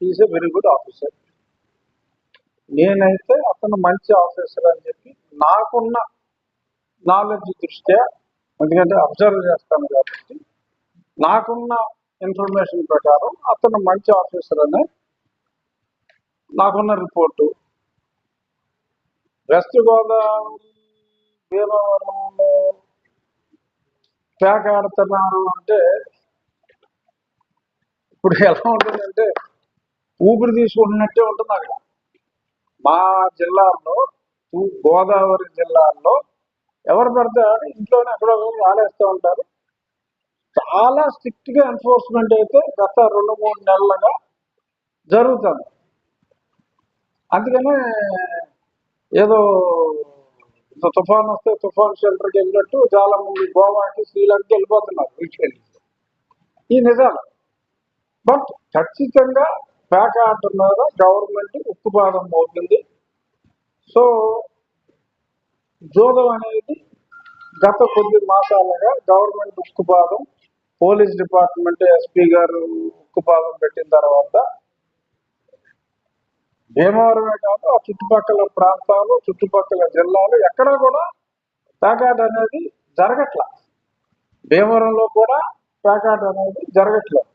Is a very good officer. నేనైతే అతను మంచి ఆఫీసర్ అని చెప్పి నాకున్న నాలెడ్జ్ దృష్ట్యా, ఎందుకంటే అబ్జర్వ్ చేస్తాను కాబట్టి నాకున్న ఇన్ఫర్మేషన్ ప్రకారం అతను మంచి ఆఫీసర్ అనే నాకున్న రిపోర్టు. వెస్ట్ గోదావరి భీమవరంలో ప్యాక్ ఆడుతున్నారు అంటే ఇప్పుడు ఎలా ఉంటుందంటే ఊపిరి తీసుకుంటున్నట్టే ఉంటుంది అక్కడ. మా జిల్లాల్లో, గోదావరి జిల్లాల్లో ఎవరు పడితే ఇంట్లోనే ఎక్కడో ఆడేస్తూ ఉంటారు. చాలా స్ట్రిక్ట్ గా ఎన్ఫోర్స్మెంట్ అయితే గత 2-3 నెలలుగా జరుగుతుంది. అందుకనే ఏదో తుఫాన్ వస్తే తుఫాన్ షెల్టర్కి వెళ్ళినట్టు చాలా మంది గోవాకి, శ్రీలంకకి వెళ్ళిపోతున్నారు వీటికెళ్ళి. ఈ నిజాలు. బట్ ఖచ్చితంగా ప్యాక్ ఆర్డర్ మీద గవర్నమెంట్ ఉక్కుపాదం మోపింది. సో జోదం అనేది గత కొద్ది మాసాలుగా గవర్నమెంట్ ఉక్కుపాదం, పోలీస్ డిపార్ట్మెంట్, ఎస్పీ గారు ఉక్కుపాదం పెట్టిన తర్వాత భీమవరమే కాదు ఆ చుట్టుపక్కల ప్రాంతాలు, చుట్టుపక్కల జిల్లాలు ఎక్కడా కూడా ప్యాకాట్ అనేది జరగట్ల. భీమవరంలో కూడా ప్యాకాట్ అనేది జరగట్లేదు.